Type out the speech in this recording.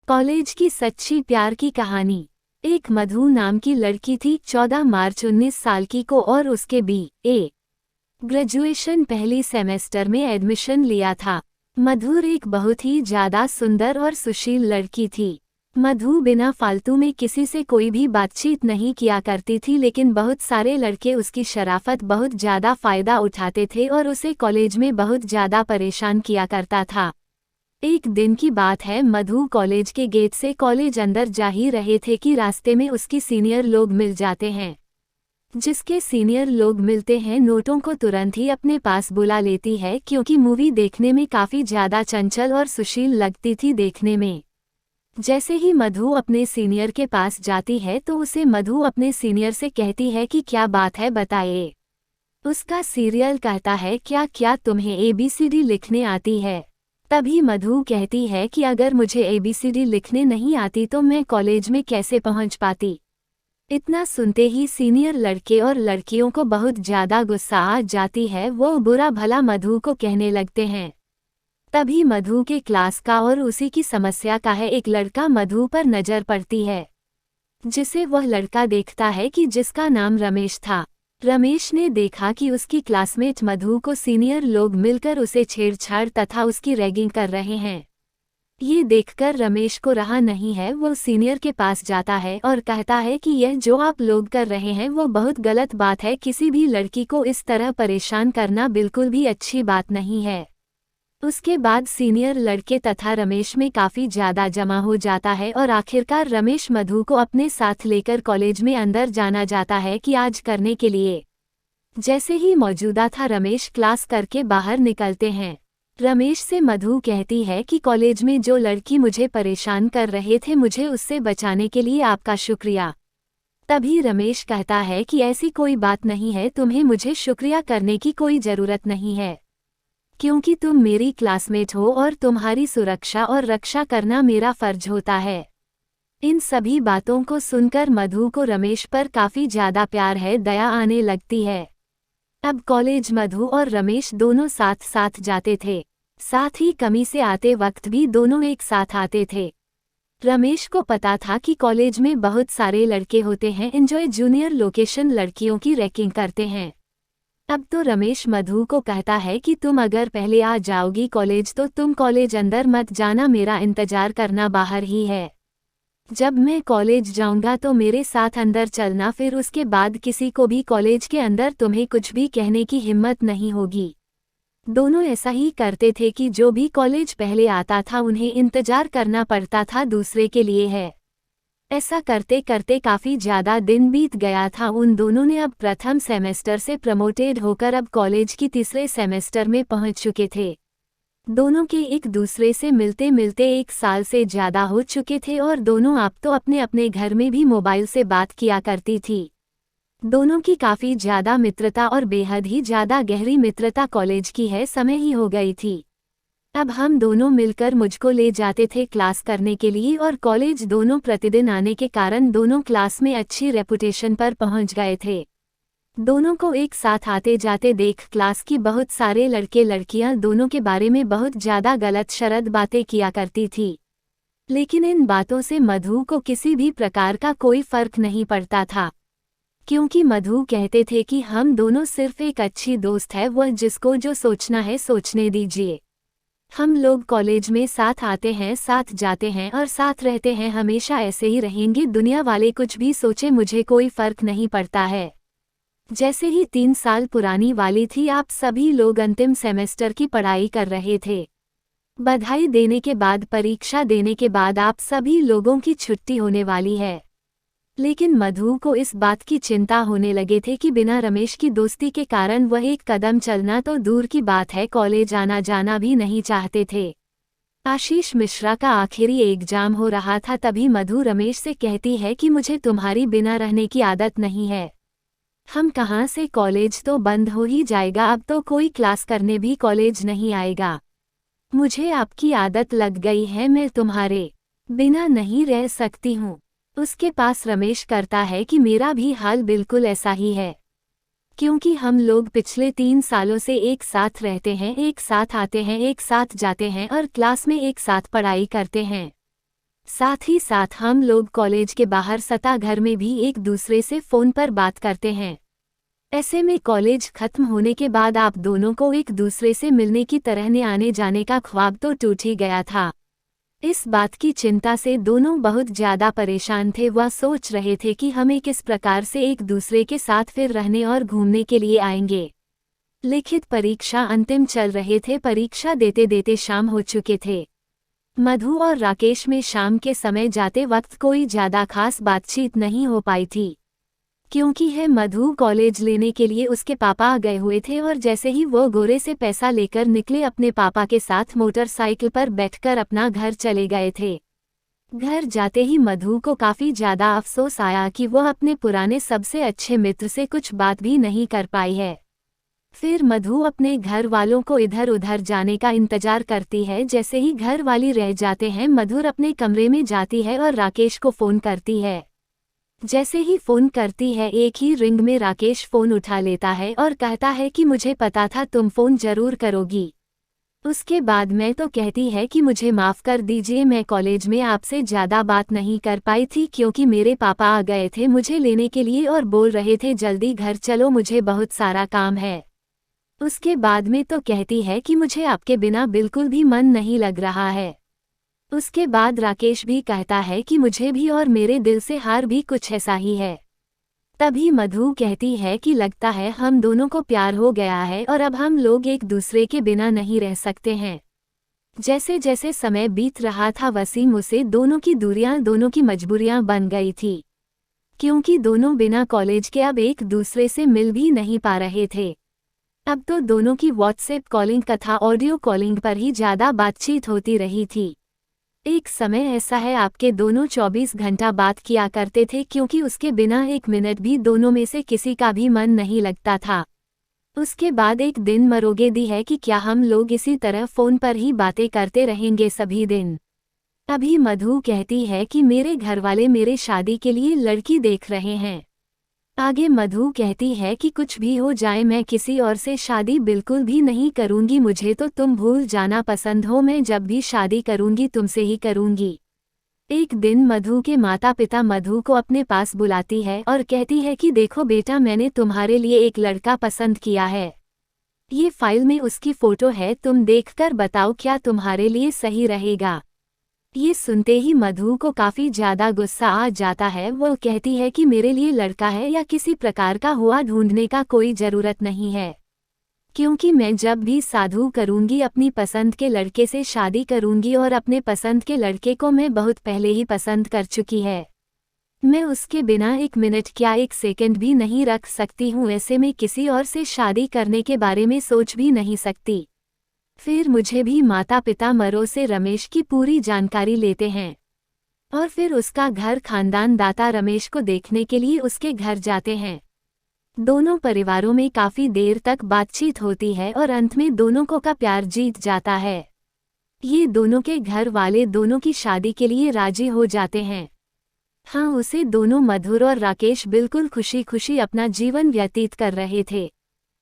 College की सच्ची प्यार की कहानी। एक मधु नाम की लड़की थी, 14 मार्च 19 साल की को, और उसके BA ग्रेजुएशन पहली सेमेस्टर में एडमिशन लिया था। मधु एक बहुत ही ज्यादा सुंदर और सुशील लड़की थी। मधु बिना फालतू में किसी से कोई भी बातचीत नहीं किया करती थी, लेकिन बहुत सारे लड़के उसकी शराफत बहुत ज्यादा फायदा उठाते थे और उसे कॉलेज में बहुत ज्यादा परेशान किया करता था। एक दिन की बात है, मधु कॉलेज के गेट से कॉलेज अंदर जा ही रहे थे कि रास्ते में उसकी सीनियर लोग मिल जाते हैं। जिसके सीनियर लोग मिलते हैं, नोटों को तुरंत ही अपने पास बुला लेती है, क्योंकि मूवी देखने में काफ़ी ज़्यादा चंचल और सुशील लगती थी देखने में। जैसे ही मधु अपने सीनियर के पास जाती है तो उसे मधु अपने सीनियर से कहती है कि क्या बात है, बताइए। उसका सीनियर कहता है, क्या तुम्हें ABCD लिखने आती है? तभी मधु कहती है कि अगर मुझे ABCD लिखने नहीं आती तो मैं कॉलेज में कैसे पहुंच पाती। इतना सुनते ही सीनियर लड़के और लड़कियों को बहुत ज़्यादा गुस्सा आ जाती है। वो बुरा भला मधु को कहने लगते हैं। तभी मधु के क्लास का और उसी की समस्या का है एक लड़का मधु पर नज़र पड़ती है, जिसे वह लड़का देखता है कि जिसका नाम रमेश था। रमेश ने देखा कि उसकी क्लासमेट मधु को सीनियर लोग मिलकर उसे छेड़छाड़ तथा उसकी रैगिंग कर रहे हैं। ये देखकर रमेश को रहा नहीं है, वो सीनियर के पास जाता है और कहता है कि यह जो आप लोग कर रहे हैं वो बहुत गलत बात है। किसी भी लड़की को इस तरह परेशान करना बिल्कुल भी अच्छी बात नहीं है। उसके बाद सीनियर लड़के तथा रमेश में काफ़ी ज़्यादा जमा हो जाता है और आखिरकार रमेश मधु को अपने साथ लेकर कॉलेज में अंदर जाना जाता है कि आज करने के लिए। जैसे ही मौजूदा था, रमेश क्लास करके बाहर निकलते हैं। रमेश से मधु कहती है कि कॉलेज में जो लड़की मुझे परेशान कर रहे थे, मुझे उससे बचाने के लिए आपका शुक्रिया। तभी रमेश कहता है कि ऐसी कोई बात नहीं है, तुम्हें मुझे शुक्रिया करने की कोई ज़रूरत नहीं है, क्योंकि तुम मेरी क्लासमेट हो और तुम्हारी सुरक्षा और रक्षा करना मेरा फर्ज होता है। इन सभी बातों को सुनकर मधु को रमेश पर काफ़ी ज़्यादा प्यार है, दया आने लगती है। अब कॉलेज मधु और रमेश दोनों साथ साथ जाते थे, साथ ही कमी से आते वक्त भी दोनों एक साथ आते थे। रमेश को पता था कि कॉलेज में बहुत सारे लड़के होते हैं, एंजॉय जूनियर लोकेशन लड़कियों की रैगिंग करते हैं। अब तो रमेश मधु को कहता है कि तुम अगर पहले आ जाओगी कॉलेज तो तुम कॉलेज अंदर मत जाना, मेरा इंतजार करना बाहर ही है। जब मैं कॉलेज जाऊंगा तो मेरे साथ अंदर चलना, फिर उसके बाद किसी को भी कॉलेज के अंदर तुम्हें कुछ भी कहने की हिम्मत नहीं होगी। दोनों ऐसा ही करते थे कि जो भी कॉलेज पहले आता था उन्हें इंतजार करना पड़ता था दूसरे के लिए है। ऐसा करते करते काफ़ी ज़्यादा दिन बीत गया था। उन दोनों ने अब प्रथम सेमेस्टर से प्रमोटेड होकर अब कॉलेज की तीसरे सेमेस्टर में पहुंच चुके थे। दोनों के एक दूसरे से मिलते मिलते 1 साल से ज़्यादा हो चुके थे और दोनों अब तो अपने अपने घर में भी मोबाइल से बात किया करती थी। दोनों की काफ़ी ज़्यादा मित्रता और बेहद ही ज़्यादा गहरी मित्रता कॉलेज की है समय ही हो गई थी। अब हम दोनों मिलकर मुझको ले जाते थे क्लास करने के लिए, और कॉलेज दोनों प्रतिदिन आने के कारण दोनों क्लास में अच्छी रेपुटेशन पर पहुंच गए थे। दोनों को एक साथ आते जाते देख क्लास की बहुत सारे लड़के लड़कियां दोनों के बारे में बहुत ज़्यादा गलत शरद बातें किया करती थी, लेकिन इन बातों से मधु को किसी भी प्रकार का कोई फ़र्क नहीं पड़ता था, क्योंकि मधु कहते थे कि हम दोनों सिर्फ एक अच्छी दोस्त है, वह जिसको जो सोचना है सोचने दीजिए। हम लोग कॉलेज में साथ आते हैं, साथ जाते हैं और साथ रहते हैं, हमेशा ऐसे ही रहेंगे। दुनिया वाले कुछ भी सोचे, मुझे कोई फ़र्क नहीं पड़ता है। जैसे ही 3 साल पुरानी वाली थी, आप सभी लोग अंतिम सेमेस्टर की पढ़ाई कर रहे थे। बधाई देने के बाद, परीक्षा देने के बाद आप सभी लोगों की छुट्टी होने वाली है, लेकिन मधु को इस बात की चिंता होने लगे थे कि बिना रमेश की दोस्ती के कारण वह एक कदम चलना तो दूर की बात है, कॉलेज आना जाना भी नहीं चाहते थे। आशीष मिश्रा का आखिरी एग्जाम हो रहा था, तभी मधु रमेश से कहती है कि मुझे तुम्हारी बिना रहने की आदत नहीं है। हम कहाँ से, कॉलेज तो बंद हो ही जाएगा, अब तो कोई क्लास करने भी कॉलेज नहीं आएगा। मुझे आपकी आदत लग गई है, मैं तुम्हारे बिना नहीं रह सकती हूँ। उसके पास रमेश करता है कि मेरा भी हाल बिल्कुल ऐसा ही है, क्योंकि हम लोग पिछले 3 सालों से एक साथ रहते हैं, एक साथ आते हैं, एक साथ जाते हैं और क्लास में एक साथ पढ़ाई करते हैं। साथ ही साथ हम लोग कॉलेज के बाहर सता घर में भी एक दूसरे से फ़ोन पर बात करते हैं। ऐसे में कॉलेज खत्म होने के बाद आप दोनों को एक दूसरे से मिलने की तरह ने आने जाने का ख्वाब तो टूट ही गया था। इस बात की चिंता से दोनों बहुत ज़्यादा परेशान थे। वह सोच रहे थे कि हमें किस प्रकार से एक दूसरे के साथ फिर रहने और घूमने के लिए आएंगे। लिखित परीक्षा अंतिम चल रहे थे। परीक्षा देते देते शाम हो चुके थे। मधु और राकेश में शाम के समय जाते वक्त कोई ज़्यादा खास बातचीत नहीं हो पाई थी, क्योंकि मधु कॉलेज लेने के लिए उसके पापा आ गए हुए थे और जैसे ही वो गोरे से पैसा लेकर निकले अपने पापा के साथ मोटरसाइकिल पर बैठकर अपना घर चले गए थे। घर जाते ही मधु को काफ़ी ज़्यादा अफसोस आया कि वह अपने पुराने सबसे अच्छे मित्र से कुछ बात भी नहीं कर पाई है। फिर मधु अपने घर वालों को इधर उधर जाने का इंतजार करती है। जैसे ही घर वाली रह जाते हैं, मधुर अपने कमरे में जाती है और राकेश को फ़ोन करती है। जैसे ही फ़ोन करती है, एक ही रिंग में राकेश फ़ोन उठा लेता है और कहता है कि मुझे पता था तुम फ़ोन ज़रूर करोगी। उसके बाद मैं तो कहती है कि मुझे माफ़ कर दीजिए, मैं कॉलेज में आपसे ज़्यादा बात नहीं कर पाई थी क्योंकि मेरे पापा आ गए थे मुझे लेने के लिए और बोल रहे थे जल्दी घर चलो, मुझे बहुत सारा काम है। उसके बाद में तो कहती है कि मुझे आपके बिना बिल्कुल भी मन नहीं लग रहा है। उसके बाद राकेश भी कहता है कि मुझे भी और मेरे दिल से हार भी कुछ ऐसा ही है। तभी मधु कहती है कि लगता है हम दोनों को प्यार हो गया है और अब हम लोग एक दूसरे के बिना नहीं रह सकते हैं। जैसे जैसे समय बीत रहा था वसीम उसे दोनों की दूरियां, दोनों की मजबूरियां बन गई थी, क्योंकि दोनों बिना कॉलेज के अब एक दूसरे से मिल भी नहीं पा रहे थे। अब तो दोनों की व्हाट्सएप कॉलिंग तथा ऑडियो कॉलिंग पर ही ज़्यादा बातचीत होती रही थी। एक समय ऐसा है आपके दोनों 24 घंटा बात किया करते थे, क्योंकि उसके बिना एक मिनट भी दोनों में से किसी का भी मन नहीं लगता था। उसके बाद एक दिन मरोगे दी है कि क्या हम लोग इसी तरह फ़ोन पर ही बातें करते रहेंगे सभी दिन। अभी मधु कहती है कि मेरे घरवाले मेरे शादी के लिए लड़की देख रहे हैं। आगे मधु कहती है कि कुछ भी हो जाए मैं किसी और से शादी बिल्कुल भी नहीं करूंगी, मुझे तो तुम भूल जाना पसंद हो, मैं जब भी शादी करूंगी तुमसे ही करूंगी। एक दिन मधु के माता पिता मधु को अपने पास बुलाती है और कहती है कि देखो बेटा, मैंने तुम्हारे लिए एक लड़का पसंद किया है। ये फाइल में उसकी फ़ोटो है, तुम देखकर बताओ क्या तुम्हारे लिए सही रहेगा। ये सुनते ही मधु को काफ़ी ज़्यादा गुस्सा आ जाता है। वो कहती है कि मेरे लिए लड़का है या किसी प्रकार का हुआ ढूंढने का कोई ज़रूरत नहीं है, क्योंकि मैं जब भी साधु करूंगी अपनी पसंद के लड़के से शादी करूंगी और अपने पसंद के लड़के को मैं बहुत पहले ही पसंद कर चुकी है। मैं उसके बिना एक मिनट क्या एक सेकंड भी नहीं रख सकती हूँ। ऐसे में किसी और से शादी करने के बारे में सोच भी नहीं सकती। फिर मुझे भी माता पिता मरो से रमेश की पूरी जानकारी लेते हैं और फिर उसका घर खानदान दाता रमेश को देखने के लिए उसके घर जाते हैं। दोनों परिवारों में काफ़ी देर तक बातचीत होती है और अंत में दोनों को का प्यार जीत जाता है। ये दोनों के घर वाले दोनों की शादी के लिए राजी हो जाते हैं। हाँ, उसे दोनों मधुर और राकेश बिल्कुल खुशी खुशी अपना जीवन व्यतीत कर रहे थे।